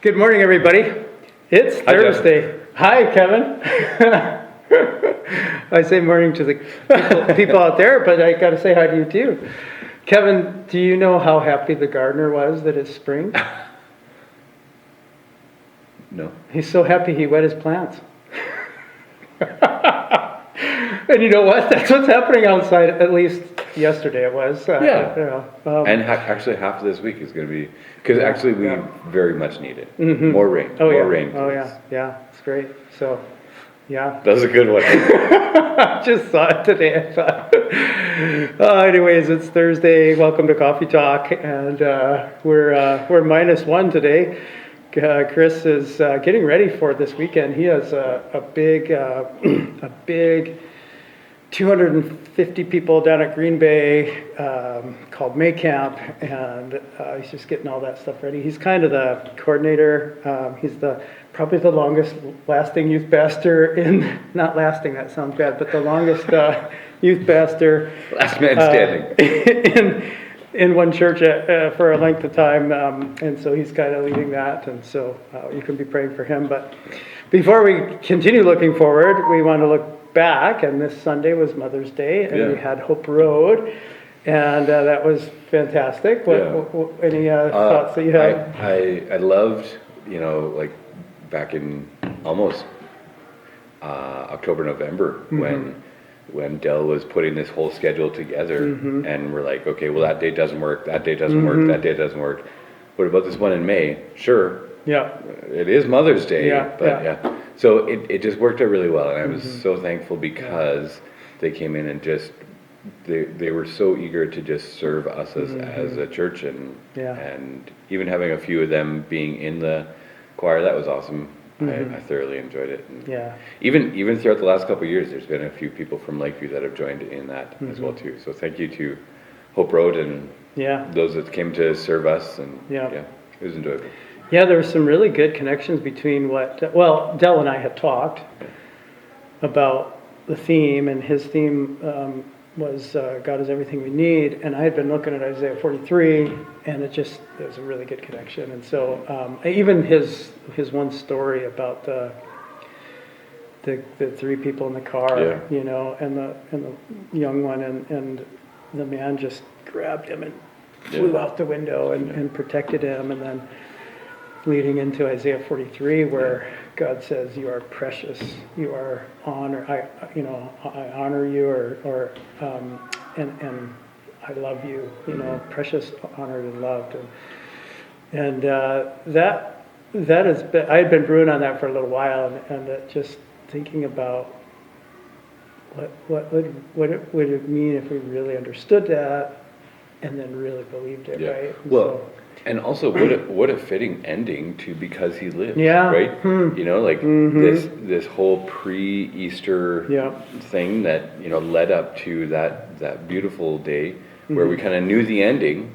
Good morning, everybody. It's Thursday. Hi, Kevin. I say morning to the people out there, but I got to say hi to you too. Kevin, do you know how happy the gardener was that it's spring? No. He's so happy he wet his plants. And you know what? That's what's happening outside, at least yesterday it was. And actually half of this week is going to be, because actually we very much need it. Mm-hmm. More rain. Oh, more yeah. rain. Oh, please. yeah. It's great. So, yeah. That was a good one. I just saw it today. I thought. Anyways, it's Thursday. Welcome to Coffee Talk, and we're -1 today. Chris is getting ready for this weekend. He has a big 250 people down at Green Bay called May Camp, and he's just getting all that stuff ready. He's kind of the coordinator. He's probably the longest lasting youth pastor not lasting, that sounds bad, but the longest youth pastor. Last man standing. In one church for a length of time, and so he's kind of leading that, and so you can be praying for him. But before we continue looking forward, we want to look back, and this Sunday was Mother's Day, and we had Hope Road, and that was fantastic. Any thoughts that you have? I loved, like back in almost October, November, when Dell was putting this whole schedule together, and we're like, okay, well, that day doesn't work, that day doesn't work, that day doesn't work. What about this one in May? Sure. Yeah. It is Mother's Day, but so it just worked out really well, and I was so thankful because they came in and just they were so eager to just serve us as a church, and even having a few of them being in the choir, that was awesome. I thoroughly enjoyed it. And even throughout the last couple of years, there's been a few people from Lakeview that have joined in that as well too. So thank you to Hope Road and those that came to serve us, and it was enjoyable. Yeah, there were some really good connections between Del and I had talked about the theme, and his theme was God is everything we need, and I had been looking at Isaiah 43, and it was a really good connection. And so even his one story about the three people in the car, and the young one, and the man just grabbed him and flew out the window and protected him, and then leading into Isaiah 43, where God says, "You are precious. You are honor. I honor you, and I love you. Precious, honored, and loved." And that has been. I had been brewing on that for a little while, and just thinking about what would it mean if we really understood that, and then really believed it, right? And also, what a fitting ending to Because He Lives, right? This whole pre-Easter thing that led up to that beautiful day where we kind of knew the ending,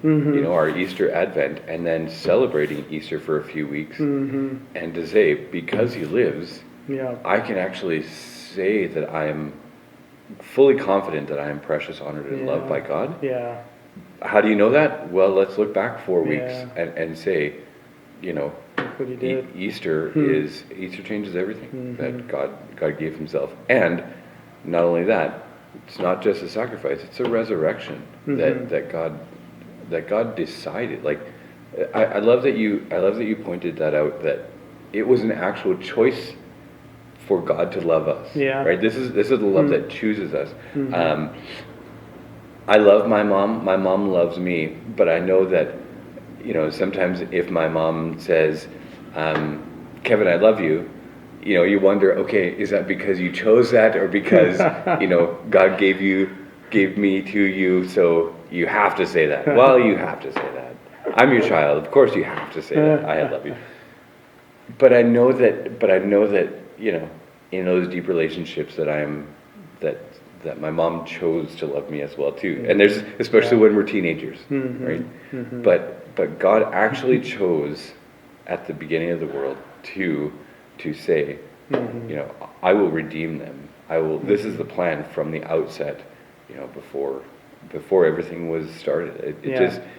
our Easter Advent, and then celebrating Easter for a few weeks, and to say, because He lives, I can actually say that I am fully confident that I am precious, honored, and loved by God. Yeah. How do you know that? Well, let's look back 4 weeks and say, Easter changes everything. That God gave Himself, and not only that, it's not just a sacrifice; it's a resurrection. That God decided. Like, I love that you pointed that out. That it was an actual choice for God to love us. Yeah. Right. This is the love that chooses us. I love my mom. My mom loves me, but I know that, sometimes if my mom says, "Kevin, I love you," you wonder, okay, is that because you chose that, or because God gave me to you, so you have to say that? Well, you have to say that. I'm your child. Of course, you have to say that. I love you. But I know that. In those deep relationships that my mom chose to love me as well too, and there's especially when we're teenagers, right? But God actually chose at the beginning of the world to say, I will redeem them. I will. This is the plan from the outset, before everything was started.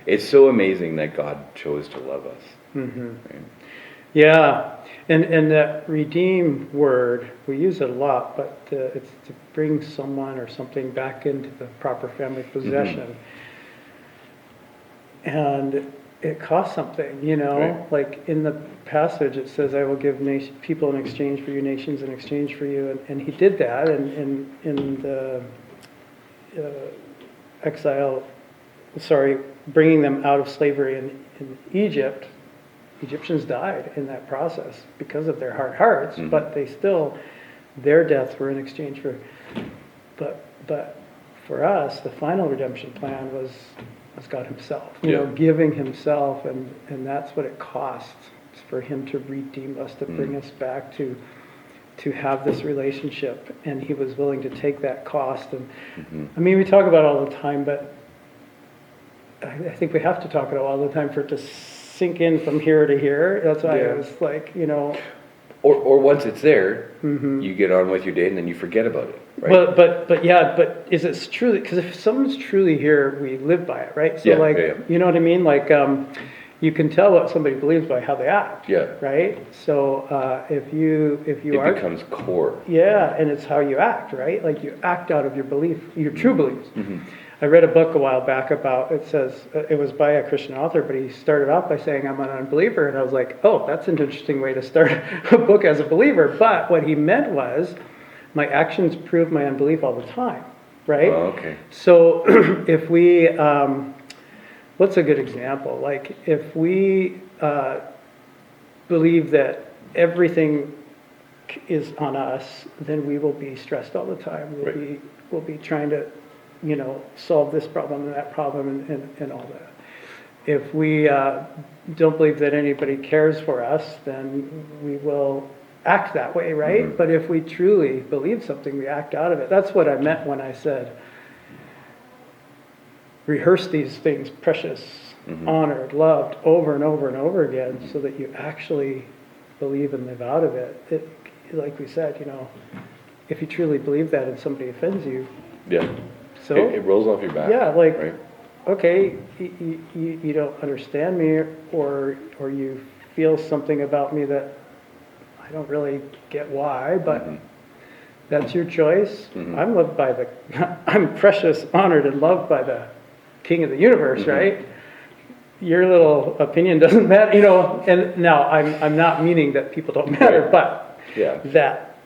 It's so amazing that God chose to love us. Mm-hmm. Right? Yeah, and that redeem word, we use it a lot, but it's to bring someone or something back into the proper family possession. And it costs something, you know? Right. Like in the passage, it says, I will give people in exchange for you, nations in exchange for you. And he did that in the exile, bringing them out of slavery in Egypt. Egyptians died in that process because of their hard hearts, but their deaths were in exchange for, but for us, the final redemption plan was God himself, you know, giving himself, and that's what it costs for him to redeem us, to bring us back to have this relationship, and he was willing to take that cost. And I mean, we talk about it all the time, but I think we have to talk about it all the time for it to sink in from here to here. That's why I was like, you know. Or once it's there, you get on with your day and then you forget about it, right? But is it truly, because if someone's truly here, we live by it, right? So you know what I mean? Like, you can tell what somebody believes by how they act. Yeah. Right? So if you it becomes core. Yeah, and it's how you act, right? Like you act out of your belief, your true beliefs. I read a book a while back about, it says, it was by a Christian author, but he started off by saying, I'm an unbeliever. And I was like, oh, that's an interesting way to start a book as a believer. But what he meant was, my actions prove my unbelief all the time, right? Oh, okay. So if we, what's a good example? Like if we believe that everything is on us, then we will be stressed all the time. We'll be trying to, you know, solve this problem and that problem and all that. If we don't believe that anybody cares for us, then we will act that way, right? But if we truly believe something, we act out of it. That's what I meant when I said, rehearse these things, precious, honored, loved, over and over and over again, so that you actually believe and live out of it. Like we said, you know, if you truly believe that and somebody offends you, so it rolls off your back. Yeah, like, right? Okay, you don't understand me, or you feel something about me that I don't really get why, but that's your choice. I'm loved by I'm precious, honored, and loved by the King of the universe, right? Your little opinion doesn't matter, you know. And now I'm not meaning that people don't matter, but that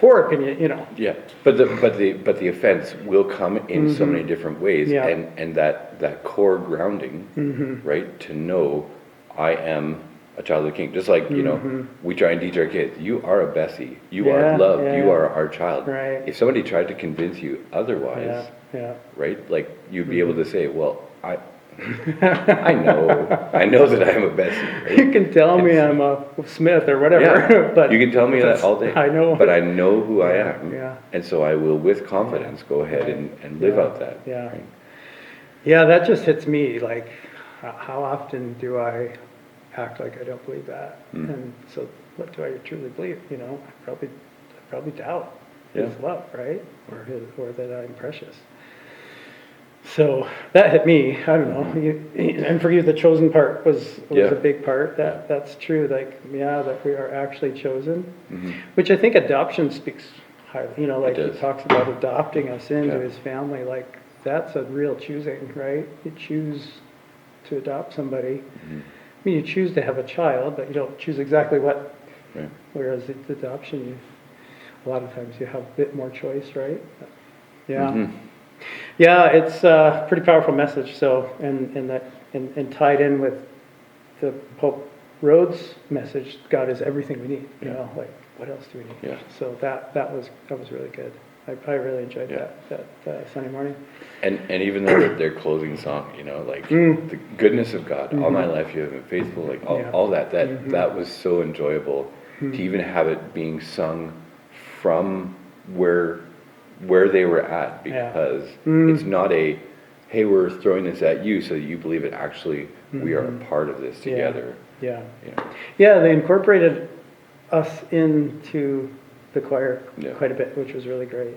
poor opinion, you know. Yeah, but the offense will come in so many different ways, and that core grounding, right? To know I am a child of the King, just like you know, we try and teach our kids. You are a Bessie. You are loved. You are our child. Right. If somebody tried to convince you otherwise, right? Like you'd be able to say, well, I know that I'm a Bessie. Right? You can tell me I'm a Smith or whatever, but you can tell me that all day. I know, but I know who I am, Yeah. and so I will, with confidence, go ahead and live out that. Yeah, right? Yeah, that just hits me. Like, how often do I act like I don't believe that? And so, what do I truly believe? You know, I probably doubt His love, right, or that I'm precious. So that hit me. I don't know. And for you, the chosen part was a big part. That's true. Like, that we are actually chosen, which I think adoption speaks highly. You know, like he talks about adopting us into his family. Like that's a real choosing, right? You choose to adopt somebody. I mean, you choose to have a child, but you don't choose exactly what. Right. Whereas it's adoption, a lot of times you have a bit more choice, right? Yeah. Yeah, it's a pretty powerful message. So, and tied in with the Pope Rhodes' message, God is everything we need. You know, like what else do we need? Yeah. So that was really good. I really enjoyed that Sunday morning. And even their closing song, you know, like the goodness of God, all my life you have been faithful, like all that that was so enjoyable to even have it being sung from where they were at, because it's not a, hey, we're throwing this at you so that you believe it. Actually, we are a part of this together. Yeah. You know? Yeah, they incorporated us into the choir quite a bit, which was really great.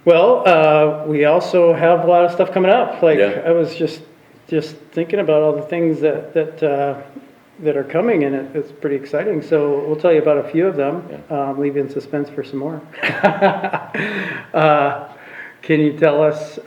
Well, we also have a lot of stuff coming up. Like I was just thinking about all the things that that are coming, and it's pretty exciting. So we'll tell you about a few of them. Yeah. Leave you in suspense for some more. Can you tell us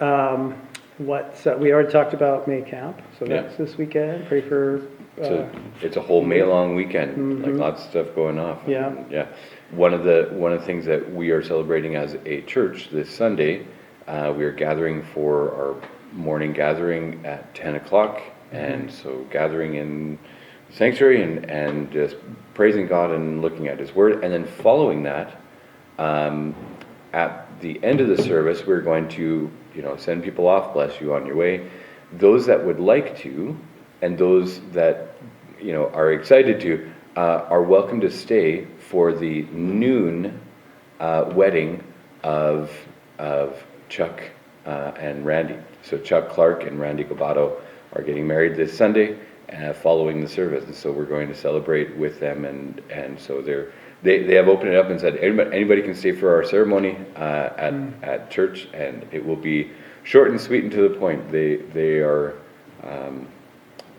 what we already talked about May camp? So Yeah. that's this weekend. Pray for. So it's a whole May long weekend, like lots of stuff going off. Yeah. And, yeah. One of the things that we are celebrating as a church this Sunday, we are gathering for our morning gathering at 10 o'clock. And so gathering in the sanctuary and just praising God and looking at His Word. And then following that, at the end of the service, we're going to, send people off, bless you on your way. Those that would like to, and those that, are excited to, are welcome to stay for the noon wedding of Chuck and Randy. So Chuck Clark and Randy Gobato are getting married this Sunday following the service. And so we're going to celebrate with them. And so they have opened it up and said, anybody can stay for our ceremony at church, and it will be short and sweet and to the point. They are,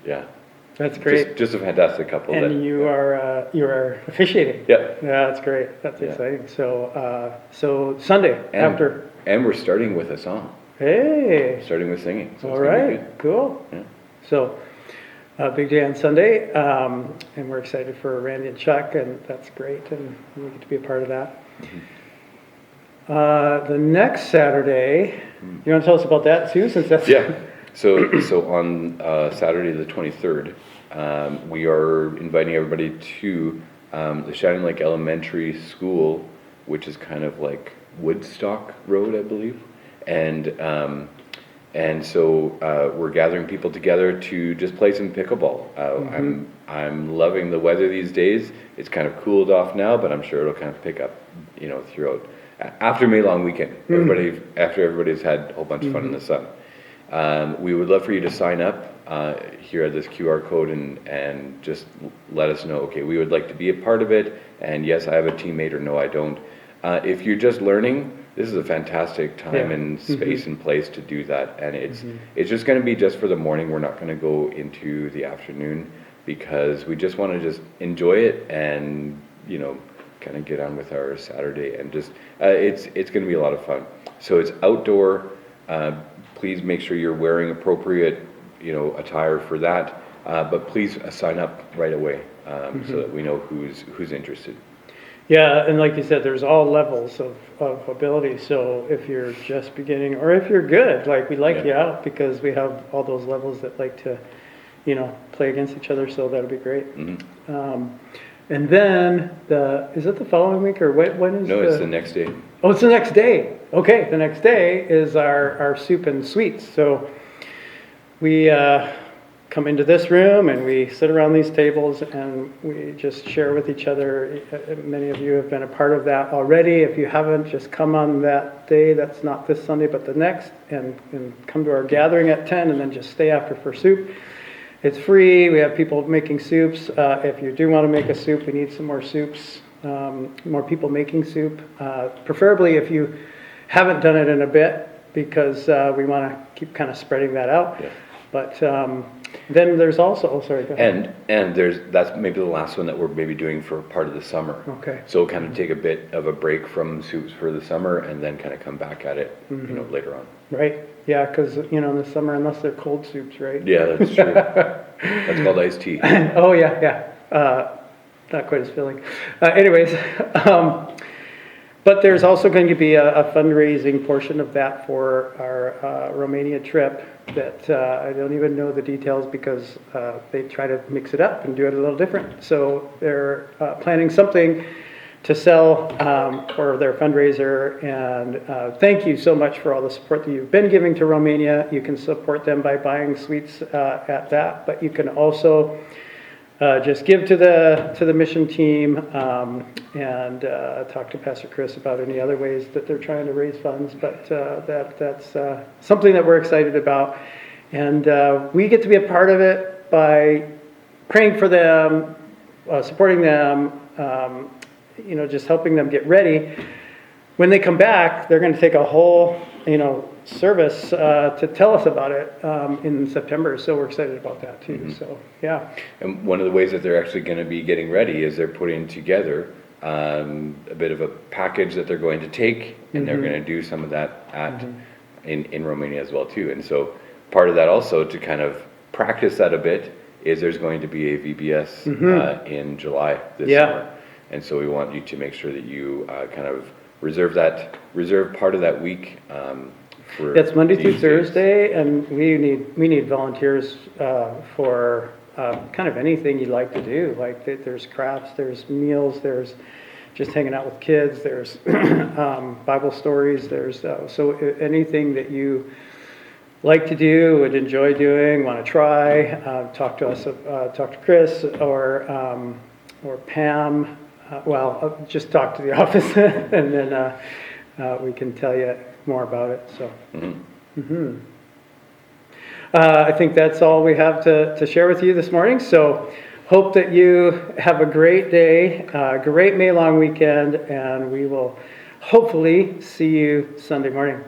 yeah. That's great. Just a fantastic couple. And you are officiating. Yeah. Yeah, that's great. That's exciting. So Sunday after. And we're starting with a song. Hey. Starting with singing. So All right. Cool. Yeah. So big day on Sunday, and we're excited for Randy and Chuck, and that's great, and we get to be a part of that. The next Saturday, you want to tell us about that too, since that's So on Saturday the 23rd, we are inviting everybody to the Shining Lake Elementary School, which is kind of like Woodstock Road, I believe, and so we're gathering people together to just play some pickleball. I'm loving the weather these days. It's kind of cooled off now, but I'm sure it'll kind of pick up, throughout after May long weekend. After everybody's had a whole bunch of fun in the sun. We would love for you to sign up here at this QR code and just let us know, okay, we would like to be a part of it, and yes, I have a teammate, or no, I don't. If you're just learning, this is a fantastic time and space and place to do that, and it's just going to be just for the morning. We're not going to go into the afternoon because we just want to just enjoy it and kind of get on with our Saturday, and just it's going to be a lot of fun. So it's outdoor. Please make sure you're wearing appropriate attire for that, but please sign up right away so that we know who's interested. Yeah, and like you said, there's all levels of ability. So if you're just beginning, or if you're good, like we like you out, because we have all those levels that like to, play against each other. So that'll be great. And then is it the following week, or when is? No, it's the next day. Oh, it's the next day. Okay, the next day is our soup and sweets. So we come into this room and we sit around these tables and we just share with each other. Many of you have been a part of that already. If you haven't, just come on that day. That's not this Sunday, but the next, and come to our gathering at 10, and then just stay after for soup. It's free. We have people making soups. If you do want to make a soup, we need some more soups, more people making soup. Preferably if you haven't done it in a bit, because we want to keep kind of spreading that out. Yeah. But then there's also, sorry, go ahead. And that's maybe the last one that we're maybe doing for part of the summer. Okay. So we'll kind of take a bit of a break from soups for the summer, and then kind of come back at it, later on. Right. Yeah, because in the summer, unless they're cold soups, right? Yeah, that's true. That's called iced tea. Oh yeah. Not quite as filling. Anyways, but there's also going to be a fundraising portion of that for our Romania trip that I don't even know the details, because they try to mix it up and do it a little different. So they're planning something to sell for their fundraiser, and thank you so much for all the support that you've been giving to Romania. You can support them by buying sweets at that, but you can also just give to the mission team and talk to Pastor Chris about any other ways that they're trying to raise funds. But that's something that we're excited about, and we get to be a part of it by praying for them, supporting them, just helping them get ready. When they come back, they're going to take a whole service to tell us about it in September. So we're excited about that too. So yeah. And one of the ways that they're actually going to be getting ready is they're putting together a bit of a package that they're going to take, and they're going to do some of that at in Romania as well too. And so part of that also to kind of practice that a bit is there's going to be a VBS in July this summer. And so we want you to make sure that you kind of reserve part of that week for. It's Monday through these days. Thursday, and we need volunteers for kind of anything you'd like to do. Like there's crafts, there's meals, there's just hanging out with kids, there's Bible stories, there's so anything that you like to do, would enjoy doing, want to try, talk to us, talk to Chris or Pam. Just talk to the office, and then we can tell you more about it. So, I think that's all we have to share with you this morning. So, hope that you have a great day, great May long weekend, and we will hopefully see you Sunday morning.